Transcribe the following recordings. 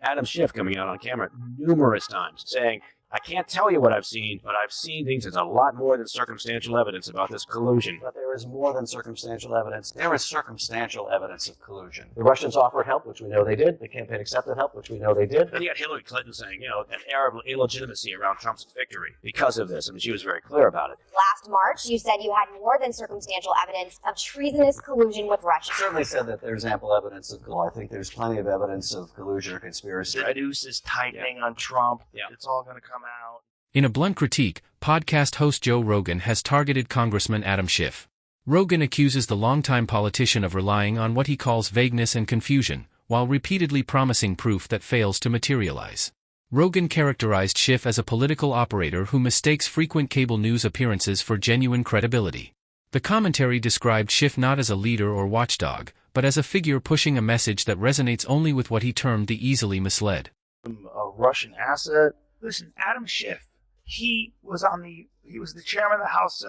Adam Schiff coming out on camera numerous times saying, I can't tell you what I've seen, but I've seen things. There's a lot more than circumstantial evidence about this collusion. But there is more than circumstantial evidence. There is circumstantial evidence of collusion. The Russians offered help, which we know they did. The campaign accepted help, which we know they did. Then you got Hillary Clinton saying, an air of illegitimacy around Trump's victory because of this. I mean, she was very clear about it. Last March, you said you had more than circumstantial evidence of treasonous collusion with Russia. I certainly said that there's ample evidence of collusion. I think there's plenty of evidence of collusion or conspiracy. The noose is tightening on Trump. It's all going to come out. In a blunt critique, podcast host Joe Rogan has targeted Congressman Adam Schiff. Rogan accuses the longtime politician of relying on what he calls vagueness and confusion, while repeatedly promising proof that fails to materialize. Rogan characterized Schiff as a political operator who mistakes frequent cable news appearances for genuine credibility. The commentary described Schiff not as a leader or watchdog, but as a figure pushing a message that resonates only with what he termed the easily misled. A Russian asset. Listen, Adam Schiff. He was the chairman of the House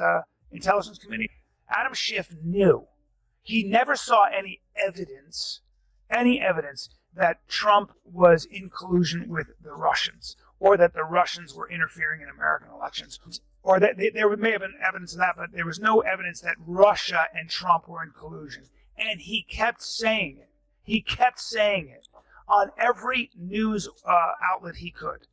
Intelligence Committee. Adam Schiff knew. He never saw any evidence that Trump was in collusion with the Russians, or that the Russians were interfering in American elections, or that there may have been evidence of that, but there was no evidence that Russia and Trump were in collusion. And he kept saying it. He kept saying it on every news outlet he could.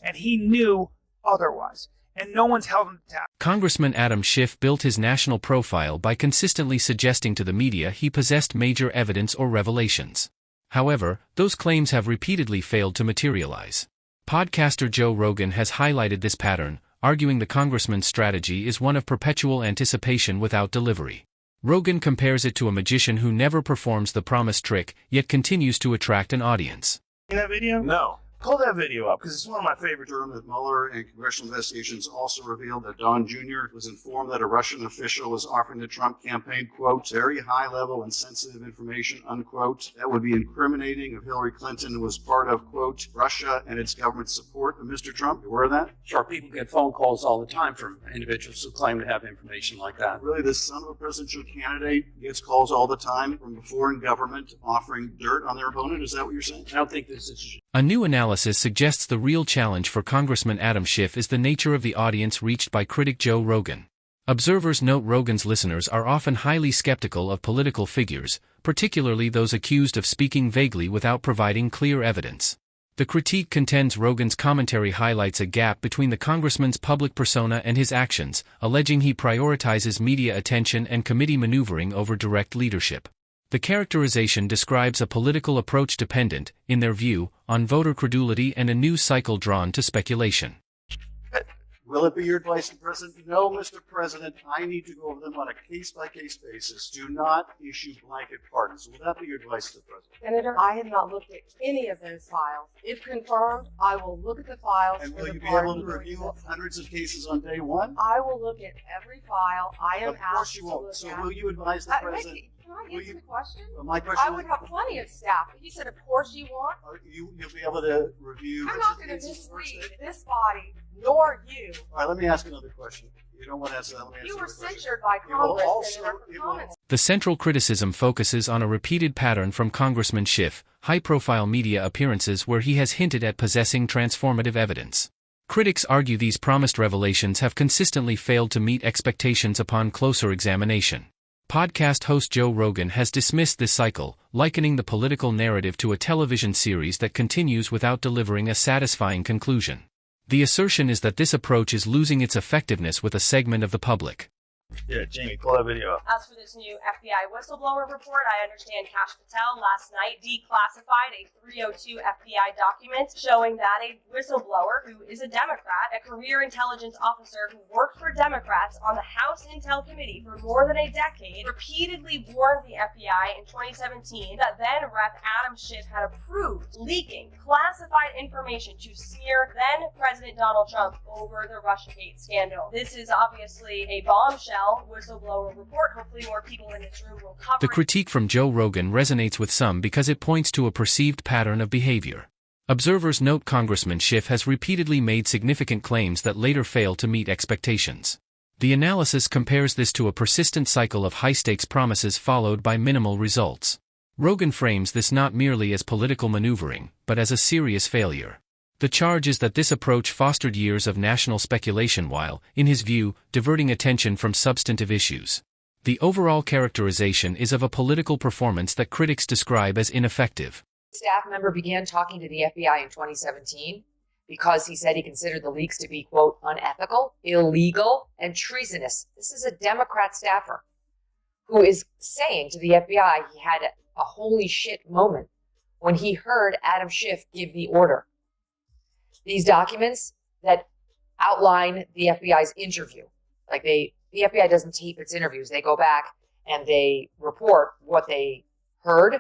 And he knew otherwise, and no one's held him to task. Congressman Adam Schiff built his national profile by consistently suggesting to the media he possessed major evidence or revelations. However, those claims have repeatedly failed to materialize. Podcaster Joe Rogan has highlighted this pattern, arguing the congressman's strategy is one of perpetual anticipation without delivery. Rogan compares it to a magician who never performs the promised trick, yet continues to attract an audience. See that video? No. Pull that video up, because it's one of my favorite. That Mueller and congressional investigations also revealed that Don Jr. was informed that a Russian official was offering the Trump campaign, quote, very high-level and sensitive information, unquote, that would be incriminating if Hillary Clinton was part of, quote, Russia and its government support of Mr. Trump. You aware of that? Sure, people get phone calls all the time from individuals who claim to have information like that. Really, this son of a presidential candidate gets calls all the time from foreign government offering dirt on their opponent? Is that what you're saying? I don't think this is... A new analysis suggests the real challenge for Congressman Adam Schiff is the nature of the audience reached by critic Joe Rogan. Observers note Rogan's listeners are often highly skeptical of political figures, particularly those accused of speaking vaguely without providing clear evidence. The critique contends Rogan's commentary highlights a gap between the congressman's public persona and his actions, alleging he prioritizes media attention and committee maneuvering over direct leadership. The characterization describes a political approach dependent, in their view, on voter credulity and a news cycle drawn to speculation. Will it be your advice to the President? No, Mr. President, I need to go over them on a case-by-case basis. Do not issue blanket pardons. Will that be your advice to the President? Senator, I have not looked at any of those files. If confirmed, I will look at the files. And will you be able to review hundreds of cases on day one? I will look at every file. I am asked to look at. Of course you won't. So will you advise the President? Can I answer the question? My question I would have plenty of staff. He said, of course you want. You'll be able to review. I'm not going to mislead this body, nor you. All right, let me ask another question. You don't want to answer that. Let me answer You were question. censured by Congress, Senator, for comments. The central criticism focuses on a repeated pattern from Congressman Schiff, high-profile media appearances where he has hinted at possessing transformative evidence. Critics argue these promised revelations have consistently failed to meet expectations upon closer examination. Podcast host Joe Rogan has dismissed this cycle, likening the political narrative to a television series that continues without delivering a satisfying conclusion. The assertion is that this approach is losing its effectiveness with a segment of the public. Yeah, Jamie, pull that video up. As for this new FBI whistleblower report, I understand Kash Patel last night declassified a 302 FBI document showing that a whistleblower who is a Democrat, a career intelligence officer who worked for Democrats on the House Intel Committee for more than a decade, repeatedly warned the FBI in 2017 that then Rep. Adam Schiff had approved leaking classified information to smear then President Donald Trump over the Russiagate scandal. This is obviously a bombshell whistleblower report. Hopefully more people in this room will cover The critique from Joe Rogan resonates with some because it points to a perceived pattern of behavior. Observers note Congressman Schiff has repeatedly made significant claims that later fail to meet expectations. The analysis compares this to a persistent cycle of high-stakes promises followed by minimal results. Rogan frames this not merely as political maneuvering, but as a serious failure. The charge is that this approach fostered years of national speculation while, in his view, diverting attention from substantive issues. The overall characterization is of a political performance that critics describe as ineffective. A staff member began talking to the FBI in 2017 because he said he considered the leaks to be, quote, unethical, illegal, and treasonous. This is a Democrat staffer who is saying to the FBI he had a holy shit moment when he heard Adam Schiff give the order. These documents that outline the FBI's interview, the FBI doesn't tape its interviews. They go back and they report what they heard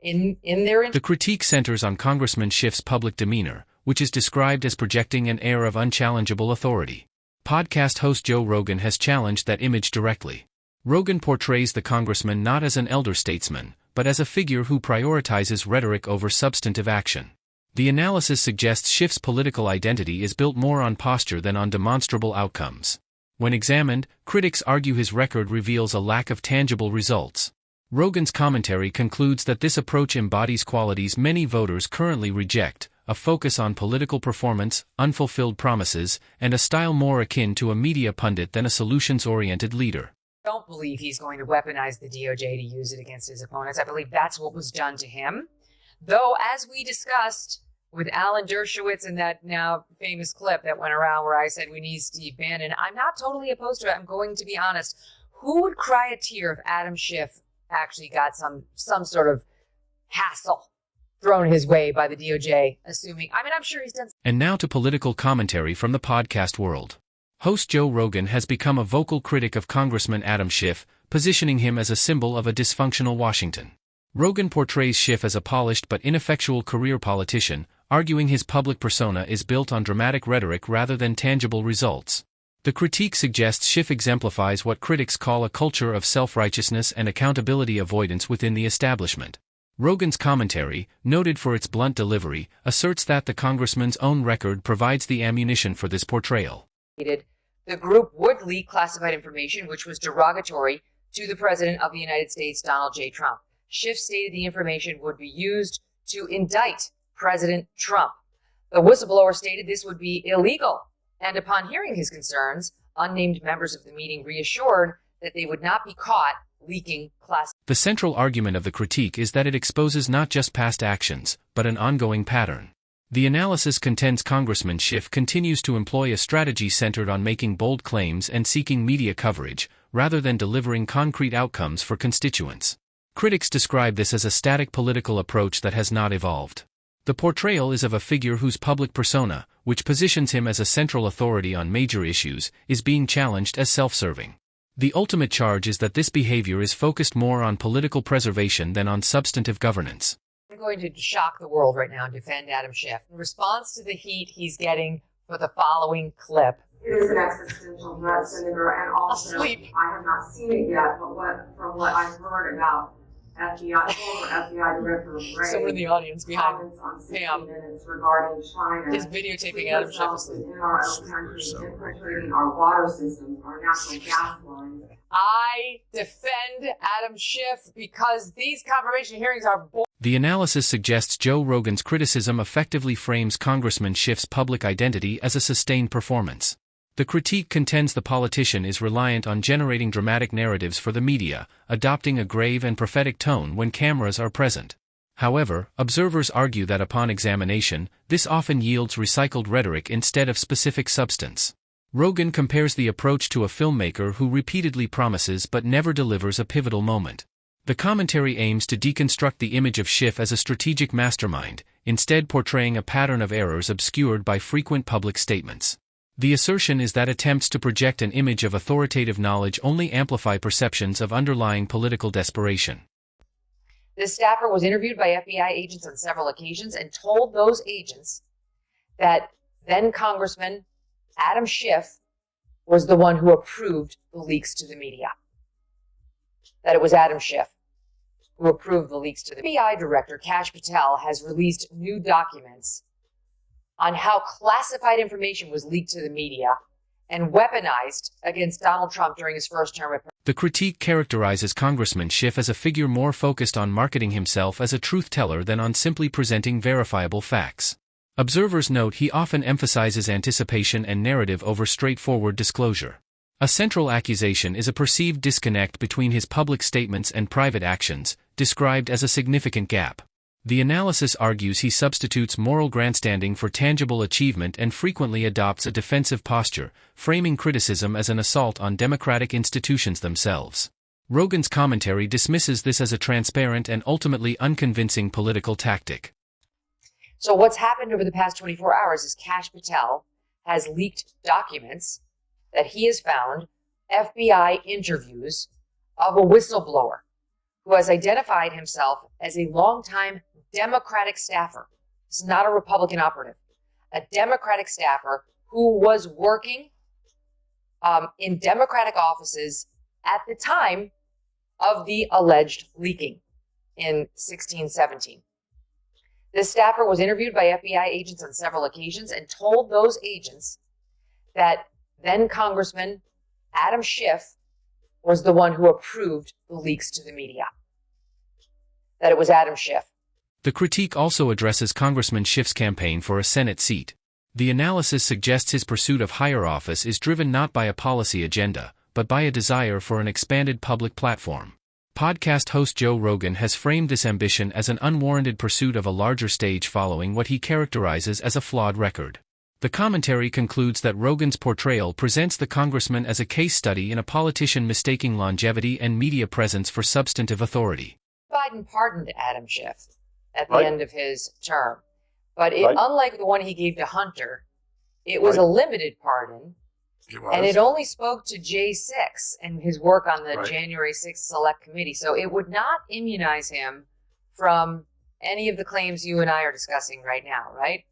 in their interview. The critique centers on Congressman Schiff's public demeanor, which is described as projecting an air of unchallengeable authority. Podcast host Joe Rogan has challenged that image directly. Rogan portrays the congressman not as an elder statesman, but as a figure who prioritizes rhetoric over substantive action. The analysis suggests Schiff's political identity is built more on posture than on demonstrable outcomes. When examined, critics argue his record reveals a lack of tangible results. Rogan's commentary concludes that this approach embodies qualities many voters currently reject: a focus on political performance, unfulfilled promises, and a style more akin to a media pundit than a solutions-oriented leader. I don't believe he's going to weaponize the DOJ to use it against his opponents. I believe that's what was done to him. Though, as we discussed with Alan Dershowitz in that now famous clip that went around where I said we need Steve Bannon, I'm not totally opposed to it. I'm going to be honest. Who would cry a tear if Adam Schiff actually got some sort of hassle thrown his way by the DOJ, assuming, I'm sure he's done. And now to political commentary from the podcast world. Host Joe Rogan has become a vocal critic of Congressman Adam Schiff, positioning him as a symbol of a dysfunctional Washington. Rogan portrays Schiff as a polished but ineffectual career politician, arguing his public persona is built on dramatic rhetoric rather than tangible results. The critique suggests Schiff exemplifies what critics call a culture of self-righteousness and accountability avoidance within the establishment. Rogan's commentary, noted for its blunt delivery, asserts that the congressman's own record provides the ammunition for this portrayal. The group would leak classified information which was derogatory to the President of the United States, Donald J. Trump. Schiff stated the information would be used to indict President Trump. The whistleblower stated this would be illegal, and upon hearing his concerns, unnamed members of the meeting reassured that they would not be caught leaking classified. The central argument of the critique is that it exposes not just past actions, but an ongoing pattern. The analysis contends Congressman Schiff continues to employ a strategy centered on making bold claims and seeking media coverage, rather than delivering concrete outcomes for constituents. Critics describe this as a static political approach that has not evolved. The portrayal is of a figure whose public persona, which positions him as a central authority on major issues, is being challenged as self-serving. The ultimate charge is that this behavior is focused more on political preservation than on substantive governance. I'm going to shock the world right now and defend Adam Schiff. In response to the heat he's getting for the following clip. It is an existential threat, Senator, and also Asleep. I have not seen it yet, but from what I've heard about former FBI Director Ray, Someone in the audience behind comments on 60 Pam Minutes regarding China, is videotaping Adam Schiff asleep. in our own country, infiltrating our water systems, our natural gas lines. I defend Adam Schiff because these confirmation hearings are boring. The analysis suggests Joe Rogan's criticism effectively frames Congressman Schiff's public identity as a sustained performance. The critique contends the politician is reliant on generating dramatic narratives for the media, adopting a grave and prophetic tone when cameras are present. However, observers argue that upon examination, this often yields recycled rhetoric instead of specific substance. Rogan compares the approach to a filmmaker who repeatedly promises but never delivers a pivotal moment. The commentary aims to deconstruct the image of Schiff as a strategic mastermind, instead portraying a pattern of errors obscured by frequent public statements. The assertion is that attempts to project an image of authoritative knowledge only amplify perceptions of underlying political desperation. This staffer was interviewed by FBI agents on several occasions and told those agents that then Congressman Adam Schiff was the one who approved the leaks to the media. That it was Adam Schiff who approved the leaks to the media. FBI Director Kash Patel has released new documents on how classified information was leaked to the media and weaponized against Donald Trump during his first term. The critique characterizes Congressman Schiff as a figure more focused on marketing himself as a truth teller than on simply presenting verifiable facts. Observers note he often emphasizes anticipation and narrative over straightforward disclosure. A central accusation is a perceived disconnect between his public statements and private actions, described as a significant gap. The analysis argues he substitutes moral grandstanding for tangible achievement and frequently adopts a defensive posture, framing criticism as an assault on democratic institutions themselves. Rogan's commentary dismisses this as a transparent and ultimately unconvincing political tactic. So what's happened over the past 24 hours is Kash Patel has leaked documents that he has found, FBI interviews of a whistleblower who has identified himself as a longtime Democratic staffer. This is not a Republican operative. A Democratic staffer who was working in Democratic offices at the time of the alleged leaking in 16-17. This staffer was interviewed by FBI agents on several occasions and told those agents that then Congressman Adam Schiff was the one who approved the leaks to the media. That it was Adam Schiff. The critique also addresses Congressman Schiff's campaign for a Senate seat. The analysis suggests his pursuit of higher office is driven not by a policy agenda, but by a desire for an expanded public platform. Podcast host Joe Rogan has framed this ambition as an unwarranted pursuit of a larger stage following what he characterizes as a flawed record. The commentary concludes that Rogan's portrayal presents the congressman as a case study in a politician mistaking longevity and media presence for substantive authority. Biden pardoned Adam Schiff at the end of his term. But unlike the one he gave to Hunter, it was a limited pardon. And it only spoke to J6 and his work on the January 6th Select Committee. So it would not immunize him from any of the claims you and I are discussing right now, right?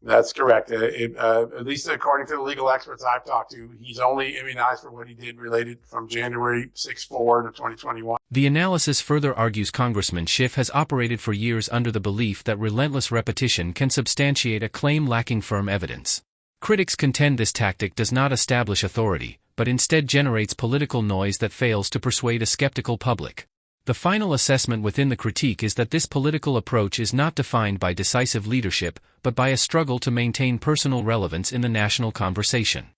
That's correct. At least according to the legal experts I've talked to, he's only immunized for what he did related from January 6 forward to 2021. The analysis further argues Congressman Schiff has operated for years under the belief that relentless repetition can substantiate a claim lacking firm evidence. Critics contend this tactic does not establish authority, but instead generates political noise that fails to persuade a skeptical public. The final assessment within the critique is that this political approach is not defined by decisive leadership, but by a struggle to maintain personal relevance in the national conversation.